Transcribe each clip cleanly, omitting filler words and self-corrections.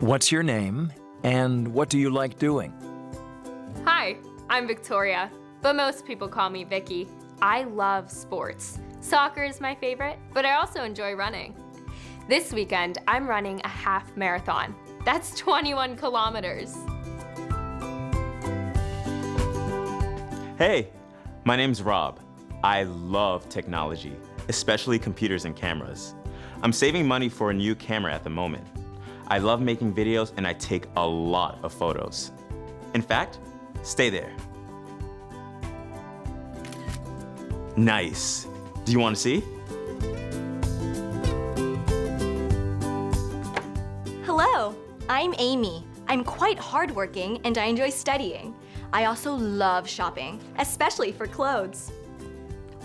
What's your name, and what do you like doing? Hi, I'm Victoria, but most people call me Vicky. I love sports. Soccer is my favorite, but I also enjoy running. This weekend, I'm running a half marathon. That's 21 kilometers. Hey, my name's Rob. I love technology, especially computers and cameras. I'm saving money for a new camera at the moment. I love making videos and I take a lot of photos. In fact, stay there. Nice. Do you want to see? Hello, I'm Amy. I'm quite hardworking and I enjoy studying. I also love shopping, especially for clothes.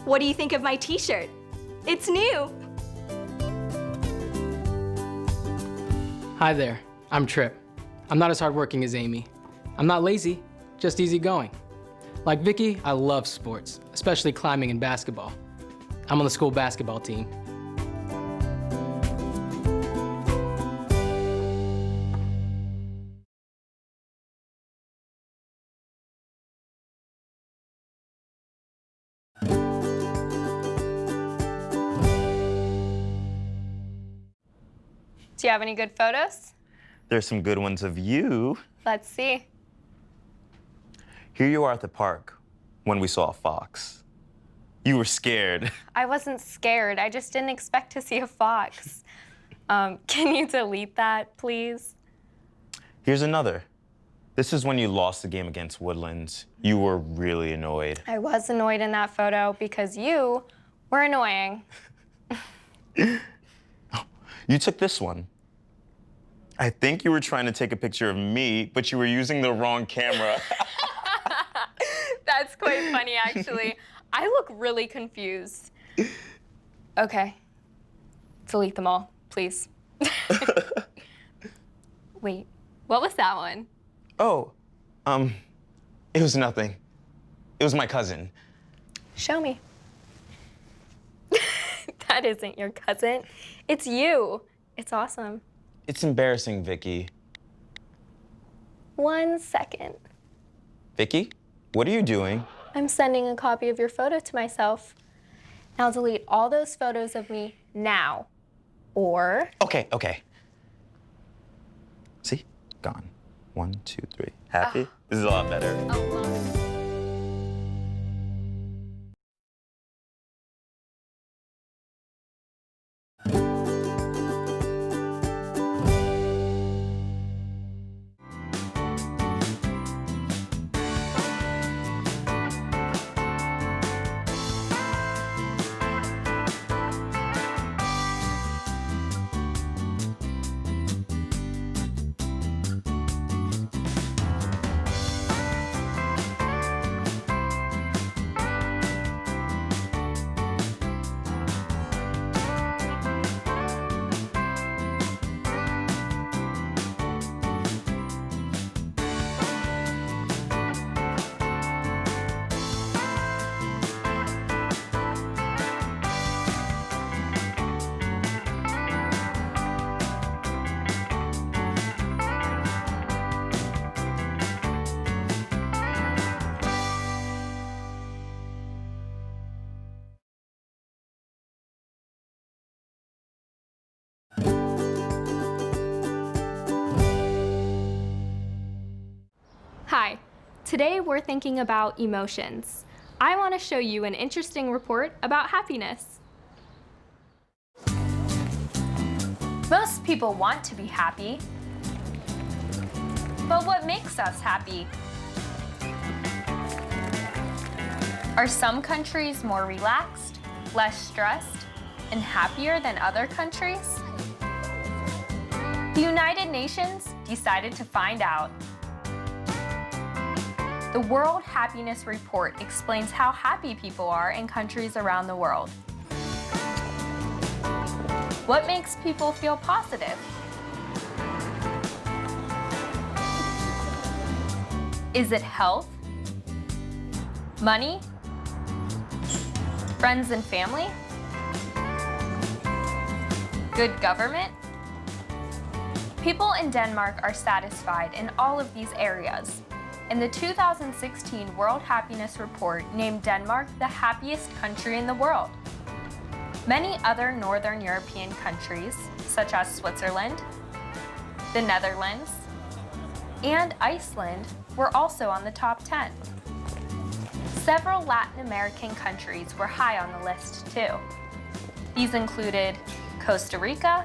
What do you think of my t-shirt? It's new. Hi there, I'm Trip. I'm not as hardworking as Amy. I'm not lazy, just easygoing. Like Vicky, I love sports, especially climbing and basketball. I'm on the school basketball team. Do you have any good photos? There's some good ones of you. Let's see. Here you are at the park when we saw a fox. You were scared. I wasn't scared. I just didn't expect to see a fox. Can you delete that, please? Here's another. This is when you lost the game against Woodlands. You were really annoyed. I was annoyed in that photo because you were annoying. You took this one. I think you were trying to take a picture of me, but you were using the wrong camera. That's quite funny, actually. I look really confused. Okay. Delete them all, please. Wait, what was that one? Oh, it was nothing. It was my cousin. Show me. That isn't your cousin. It's you. It's awesome. It's embarrassing, Vicky. 1 second. Vicky, what are you doing? I'm sending a copy of your photo to myself. Now delete all those photos of me now. Or... Okay. See? Gone. 1, 2, 3. Happy? This is a lot better. Hi. Today we're thinking about emotions. I want to show you an interesting report about happiness. Most people want to be happy. But what makes us happy? Are some countries more relaxed, less stressed, and happier than other countries? The United Nations decided to find out. The World Happiness Report explains how happy people are in countries around the world. What makes people feel positive? Is it health? Money? Friends and family? Good government? People in Denmark are satisfied in all of these areas. And the 2016 World Happiness Report named Denmark the happiest country in the world. Many other Northern European countries, such as Switzerland, the Netherlands, and Iceland, were also on the top 10. Several Latin American countries were high on the list too. These included Costa Rica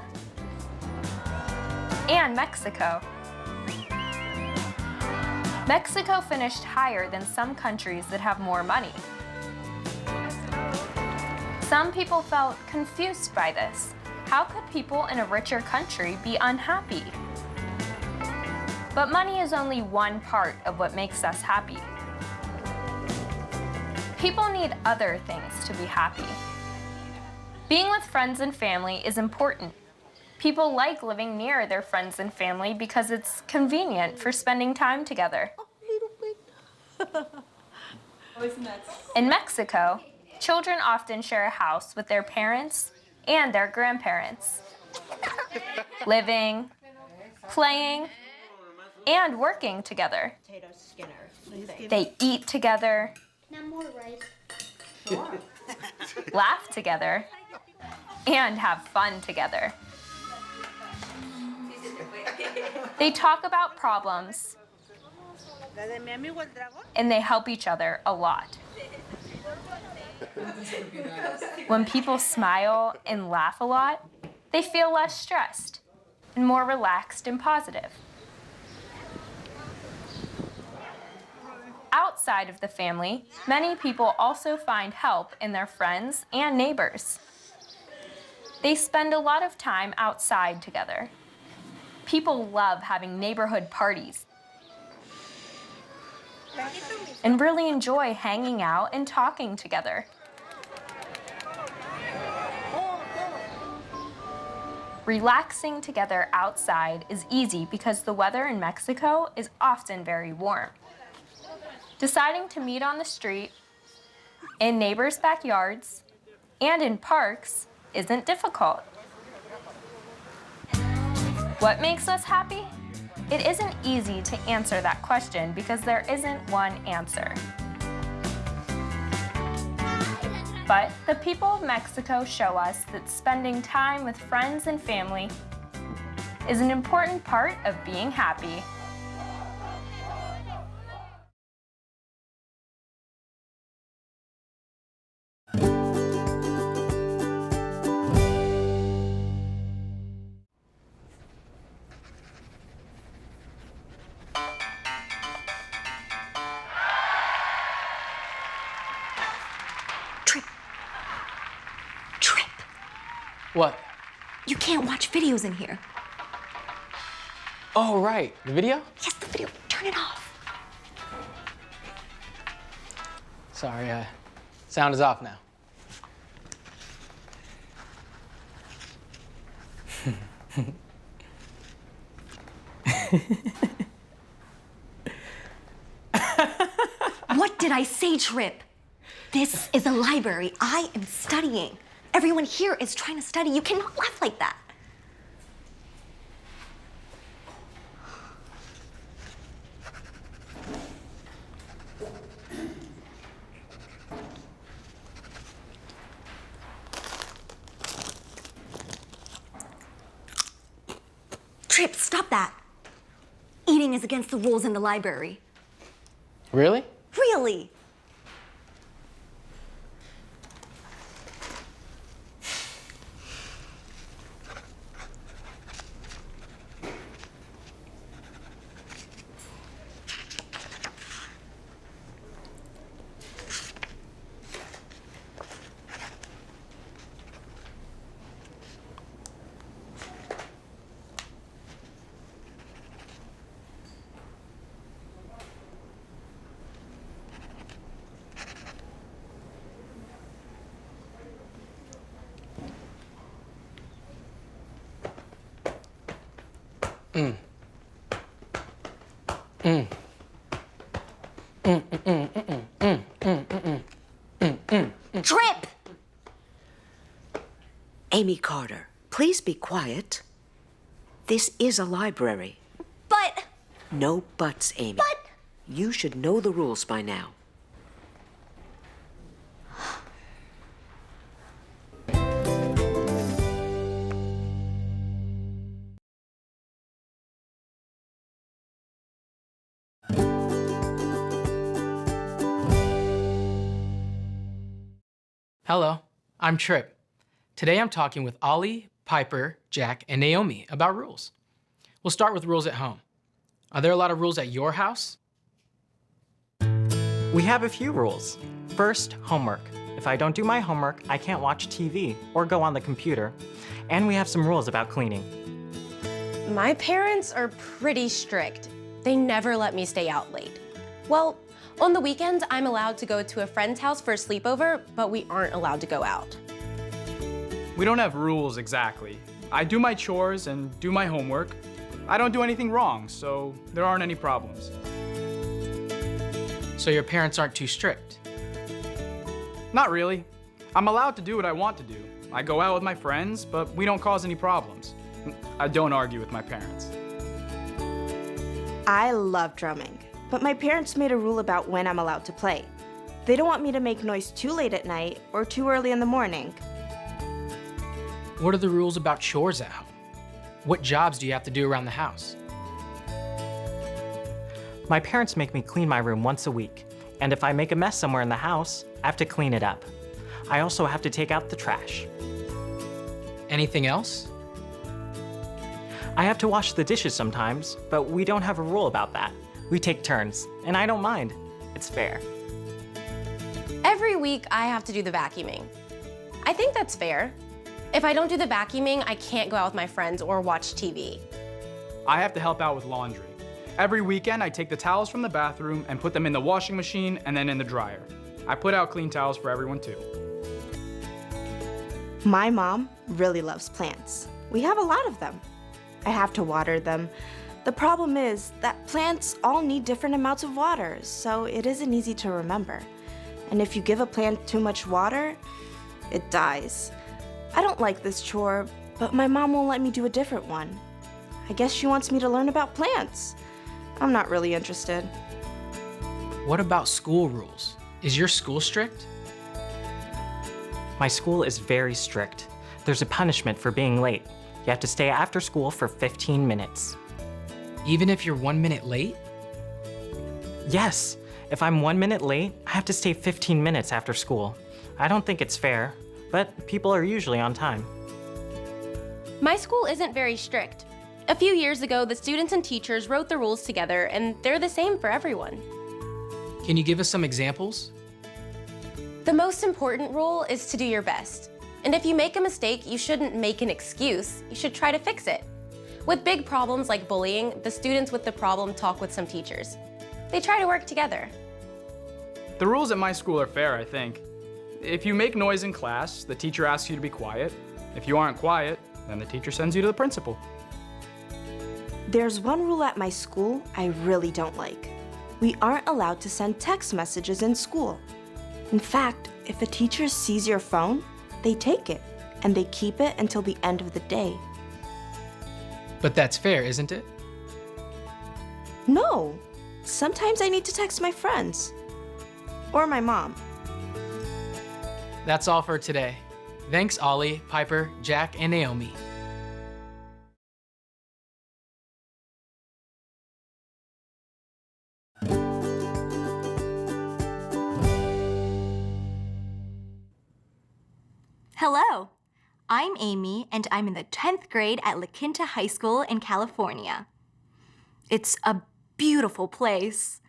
and Mexico. Mexico finished higher than some countries that have more money. Some people felt confused by this. How could people in a richer country be unhappy? But money is only one part of what makes us happy. People need other things to be happy. Being with friends and family is important. People like living near their friends and family because it's convenient for spending time together. In Mexico, children often share a house with their parents and their grandparents, living, playing, and working together. They eat together, laugh together, and have fun together. They talk about problems, and they help each other a lot. When people smile and laugh a lot, they feel less stressed and more relaxed and positive. Outside of the family, many people also find help in their friends and neighbors. They spend a lot of time outside together. People love having neighborhood parties and really enjoy hanging out and talking together. Relaxing together outside is easy because the weather in Mexico is often very warm. Deciding to meet on the street, in neighbors' backyards, and in parks isn't difficult. What makes us happy? It isn't easy to answer that question because there isn't one answer. But the people of Mexico show us that spending time with friends and family is an important part of being happy. Trip. What? You can't watch videos in here. Oh, right. The video? Yes, the video. Turn it off. Sorry, sound is off now. What did I say, Trip? This is a library. I am studying. Everyone here is trying to study. You cannot laugh like that. Trip, stop that. Eating is against the rules in the library. Really? Really? Trip! Amy Carter, please be quiet. This is a library. But... No buts, Amy. But... You should know the rules by now. Hello, I'm Trip. Today I'm talking with Ollie, Piper, Jack, and Naomi about rules. We'll start with rules at home. Are there a lot of rules at your house? We have a few rules. First, homework. If I don't do my homework, I can't watch TV or go on the computer. And we have some rules about cleaning. My parents are pretty strict. They never let me stay out late. Well, on the weekends, I'm allowed to go to a friend's house for a sleepover, but we aren't allowed to go out. We don't have rules exactly. I do my chores and do my homework. I don't do anything wrong, so there aren't any problems. So your parents aren't too strict? Not really. I'm allowed to do what I want to do. I go out with my friends, but we don't cause any problems. I don't argue with my parents. I love drumming, but my parents made a rule about when I'm allowed to play. They don't want me to make noise too late at night or too early in the morning. What are the rules about chores at home? What jobs do you have to do around the house? My parents make me clean my room once a week, and if I make a mess somewhere in the house, I have to clean it up. I also have to take out the trash. Anything else? I have to wash the dishes sometimes, but we don't have a rule about that. We take turns, and I don't mind. It's fair. Every week, I have to do the vacuuming. I think that's fair. If I don't do the vacuuming, I can't go out with my friends or watch TV. I have to help out with laundry. Every weekend, I take the towels from the bathroom and put them in the washing machine and then in the dryer. I put out clean towels for everyone too. My mom really loves plants. We have a lot of them. I have to water them. The problem is that plants all need different amounts of water, so it isn't easy to remember. And if you give a plant too much water, it dies. I don't like this chore, but my mom won't let me do a different one. I guess she wants me to learn about plants. I'm not really interested. What about school rules? Is your school strict? My school is very strict. There's a punishment for being late. You have to stay after school for 15 minutes. Even if you're 1 minute late? Yes, if I'm 1 minute late, I have to stay 15 minutes after school. I don't think it's fair, but people are usually on time. My school isn't very strict. A few years ago, the students and teachers wrote the rules together, and they're the same for everyone. Can you give us some examples? The most important rule is to do your best. And if you make a mistake, you shouldn't make an excuse. You should try to fix it. With big problems like bullying, the students with the problem talk with some teachers. They try to work together. The rules at my school are fair, I think. If you make noise in class, the teacher asks you to be quiet. If you aren't quiet, then the teacher sends you to the principal. There's one rule at my school I really don't like. We aren't allowed to send text messages in school. In fact, if a teacher sees your phone, they take it, and they keep it until the end of the day. But that's fair, isn't it? No. Sometimes I need to text my friends. Or my mom. That's all for today. Thanks, Ollie, Piper, Jack, and Naomi. Hello, I'm Amy, and I'm in the 10th grade at La Quinta High School in California. It's a beautiful place.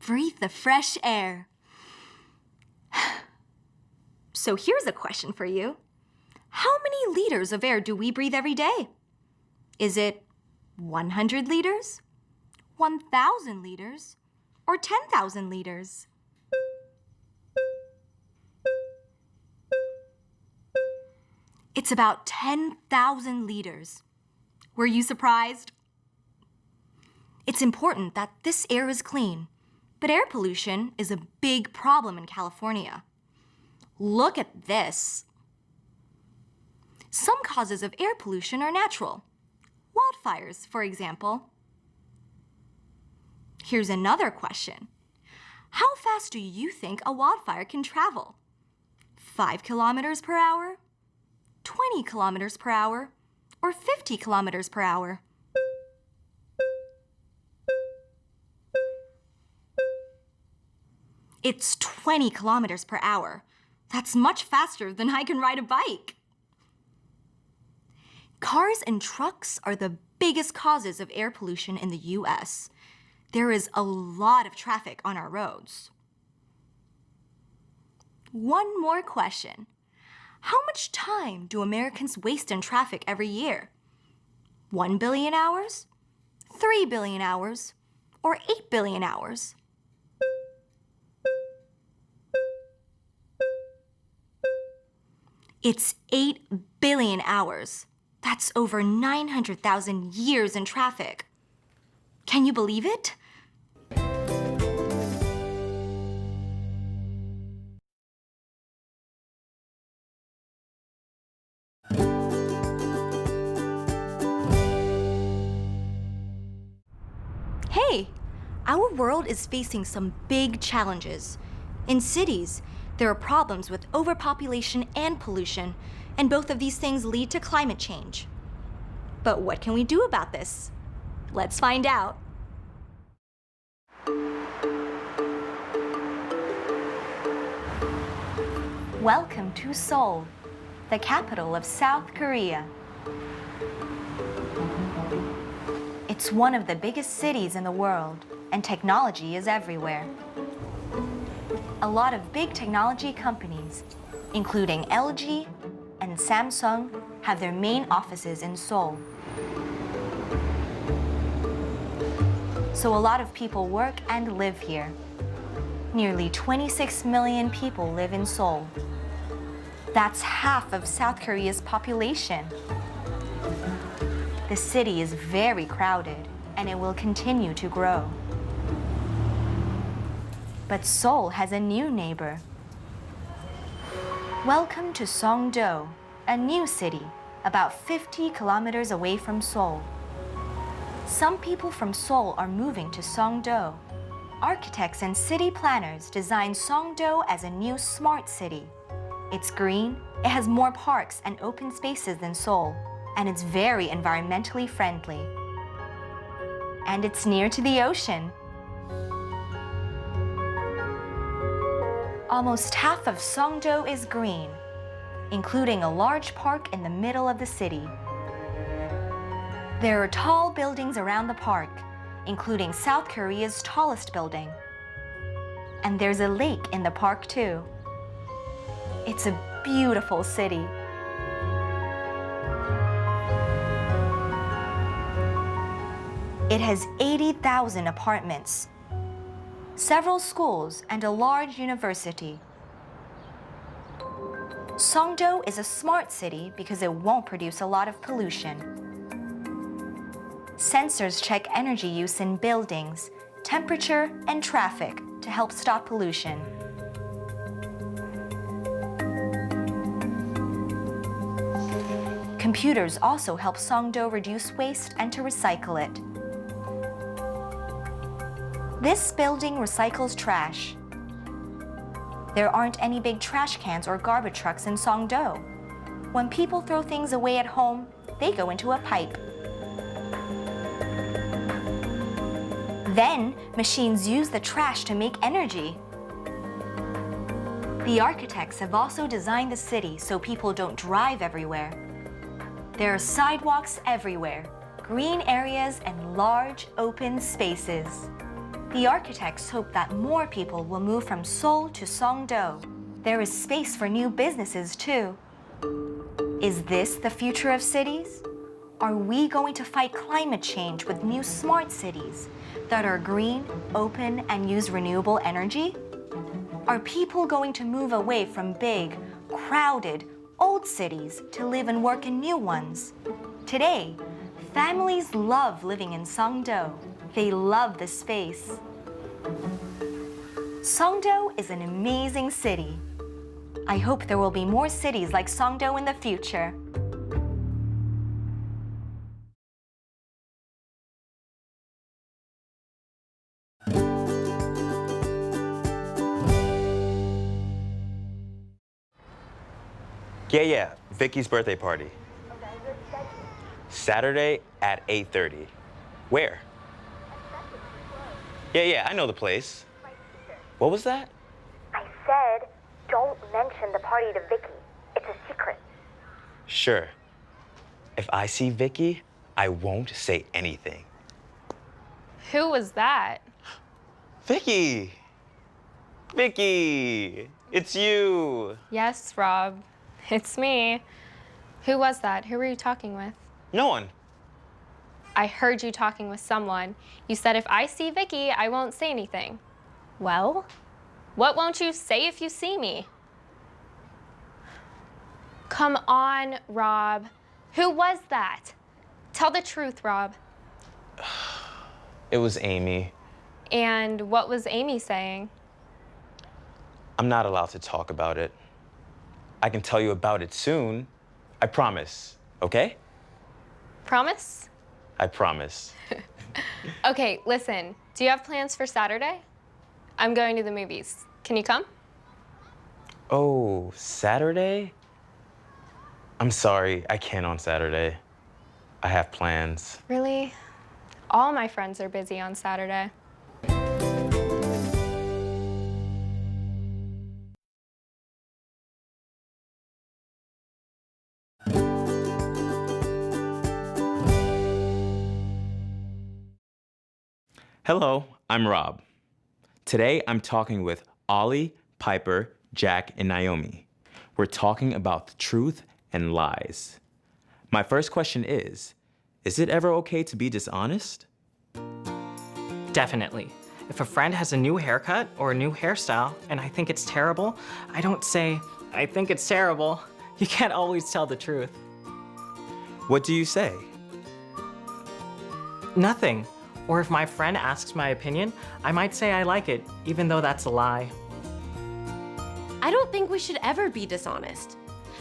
Breathe the fresh air. So here's a question for you. How many liters of air do we breathe every day? Is it 100 liters, 1,000 liters, or 10,000 liters? It's about 10,000 liters. Were you surprised? It's important that this air is clean, but air pollution is a big problem in California. Look at this. Some causes of air pollution are natural. Wildfires, for example. Here's another question. How fast do you think a wildfire can travel? 5 kilometers per hour, 20 kilometers per hour, or 50 kilometers per hour? It's 20 kilometers per hour. That's much faster than I can ride a bike. Cars and trucks are the biggest causes of air pollution in the US. There is a lot of traffic on our roads. One more question. How much time do Americans waste in traffic every year? 1 billion hours? 3 billion hours? Or 8 billion hours? It's 8 billion hours. That's over 900,000 years in traffic. Can you believe it? Hey, our world is facing some big challenges. In cities, there are problems with overpopulation and pollution, and both of these things lead to climate change. But what can we do about this? Let's find out. Welcome to Seoul, the capital of South Korea. It's one of the biggest cities in the world, and technology is everywhere. A lot of big technology companies, including LG and Samsung, have their main offices in Seoul. So a lot of people work and live here. Nearly 26 million people live in Seoul. That's half of South Korea's population. The city is very crowded, and it will continue to grow. But Seoul has a new neighbor. Welcome to Songdo, a new city, about 50 kilometers away from Seoul. Some people from Seoul are moving to Songdo. Architects and city planners designed Songdo as a new smart city. It's green, it has more parks and open spaces than Seoul, and it's very environmentally friendly. And it's near to the ocean. Almost half of Songdo is green, including a large park in the middle of the city. There are tall buildings around the park, including South Korea's tallest building. And there's a lake in the park too. It's a beautiful city. It has 80,000 apartments, several schools, and a large university. Songdo is a smart city because it won't produce a lot of pollution. Sensors check energy use in buildings, temperature, and traffic to help stop pollution. Computers also help Songdo reduce waste and to recycle it. This building recycles trash. There aren't any big trash cans or garbage trucks in Songdo. When people throw things away at home, they go into a pipe. Then, machines use the trash to make energy. The architects have also designed the city so people don't drive everywhere. There are sidewalks everywhere, green areas, and large open spaces. The architects hope that more people will move from Seoul to Songdo. There is space for new businesses too. Is this the future of cities? Are we going to fight climate change with new smart cities that are green, open, and use renewable energy? Are people going to move away from big, crowded, old cities to live and work in new ones? Today, families love living in Songdo. They love the space. Songdo is an amazing city. I hope there will be more cities like Songdo in the future. Yeah, Vicky's birthday party. Saturday at 8:30. Where? Yeah, I know the place. What was that? I said, don't mention the party to Vicky. It's a secret. Sure. If I see Vicky, I won't say anything. Who was that? Vicky! Vicky! It's you! Yes, Rob. It's me. Who was that? Who were you talking with? No one. I heard you talking with someone. You said if I see Vicky, I won't say anything. Well, what won't you say if you see me? Come on, Rob. Who was that? Tell the truth, Rob. It was Amy. And what was Amy saying? I'm not allowed to talk about it. I can tell you about it soon. I promise, okay? Promise? I promise. Okay, listen. Do you have plans for Saturday? I'm going to the movies. Can you come? Oh, Saturday? I'm sorry, I can't on Saturday. I have plans. Really? All my friends are busy on Saturday. Hello, I'm Rob. Today I'm talking with Ollie, Piper, Jack, and Naomi. We're talking about the truth and lies. My first question is it ever okay to be dishonest? Definitely. If a friend has a new haircut or a new hairstyle and I think it's terrible, I don't say, I think it's terrible. You can't always tell the truth. What do you say? Nothing. Or if my friend asks my opinion, I might say I like it, even though that's a lie. I don't think we should ever be dishonest.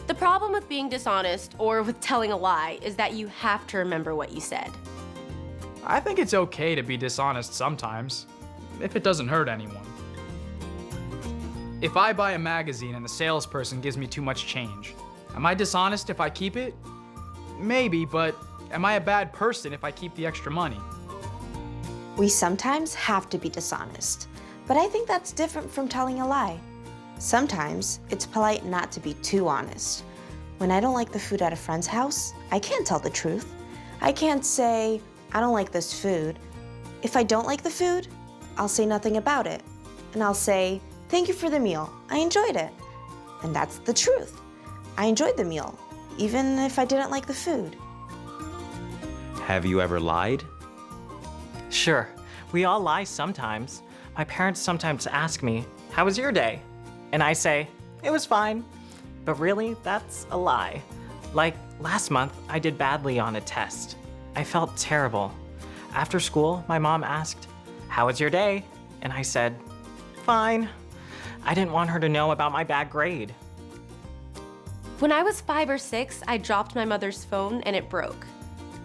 The problem with being dishonest or with telling a lie is that you have to remember what you said. I think it's okay to be dishonest sometimes, if it doesn't hurt anyone. If I buy a magazine and the salesperson gives me too much change, am I dishonest if I keep it? Maybe, but am I a bad person if I keep the extra money? We sometimes have to be dishonest, but I think that's different from telling a lie. Sometimes it's polite not to be too honest. When I don't like the food at a friend's house, I can't tell the truth. I can't say, I don't like this food. If I don't like the food, I'll say nothing about it. And I'll say, thank you for the meal. I enjoyed it. And that's the truth. I enjoyed the meal, even if I didn't like the food. Have you ever lied? Sure, we all lie sometimes. My parents sometimes ask me, how was your day? And I say, it was fine. But really, that's a lie. Like last month, I did badly on a test. I felt terrible. After school, my mom asked, how was your day? And I said, fine. I didn't want her to know about my bad grade. When I was 5 or 6, I dropped my mother's phone and it broke.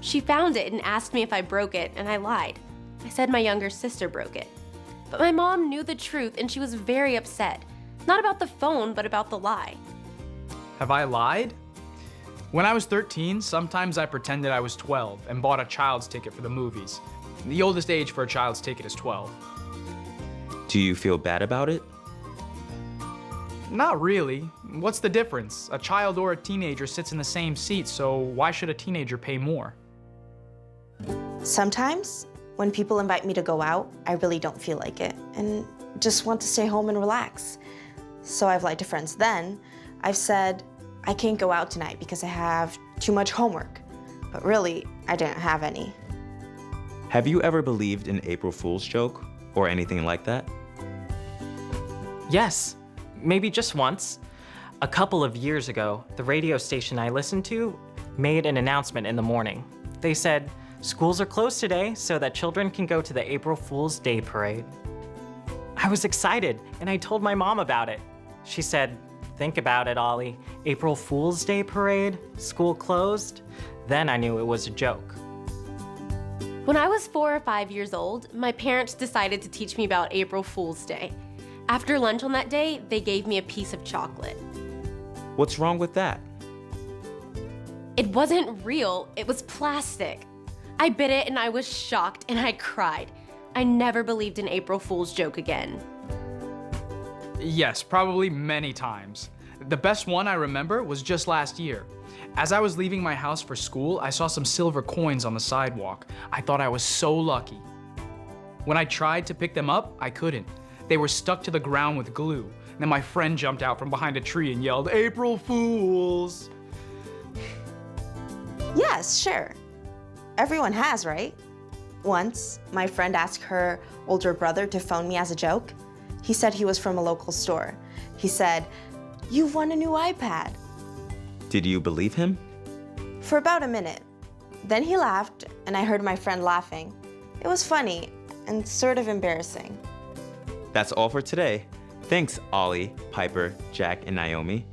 She found it and asked me if I broke it, and I lied. I said my younger sister broke it. But my mom knew the truth and she was very upset. Not about the phone, but about the lie. Have I lied? When I was 13, sometimes I pretended I was 12 and bought a child's ticket for the movies. The oldest age for a child's ticket is 12. Do you feel bad about it? Not really. What's the difference? A child or a teenager sits in the same seat, so why should a teenager pay more? Sometimes, when people invite me to go out, I really don't feel like it and just want to stay home and relax. So I've lied to friends then. I've said, I can't go out tonight because I have too much homework. But really, I didn't have any. Have you ever believed an April Fool's joke or anything like that? Yes, maybe just once. A couple of years ago, the radio station I listened to made an announcement in the morning. They said, schools are closed today so that children can go to the April Fool's Day parade. I was excited and I told my mom about it. She said, think about it, Ollie. April Fool's Day parade, school closed. Then I knew it was a joke. When I was 4 or 5 years old, my parents decided to teach me about April Fool's Day. After lunch on that day, they gave me a piece of chocolate. What's wrong with that? It wasn't real, it was plastic. I bit it and I was shocked and I cried. I never believed in April Fool's joke again. Yes, probably many times. The best one I remember was just last year. As I was leaving my house for school, I saw some silver coins on the sidewalk. I thought I was so lucky. When I tried to pick them up, I couldn't. They were stuck to the ground with glue. Then my friend jumped out from behind a tree and yelled, "April Fools!" Yes, sure. Everyone has, right? Once, my friend asked her older brother to phone me as a joke. He said he was from a local store. He said, "You've won a new iPad." Did you believe him? For about a minute. Then he laughed, and I heard my friend laughing. It was funny and sort of embarrassing. That's all for today. Thanks, Ollie, Piper, Jack, and Naomi.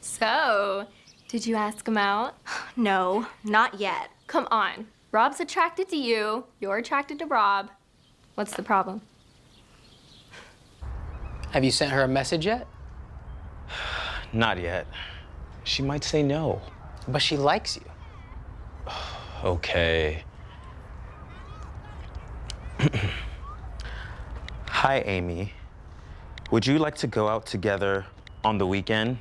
So, did you ask him out? No, not yet. Come on. Rob's attracted to you. You're attracted to Rob. What's the problem? Have you sent her a message yet? Not yet. She might say no. But she likes you. Okay. Hi, Amy. Would you like to go out together on the weekend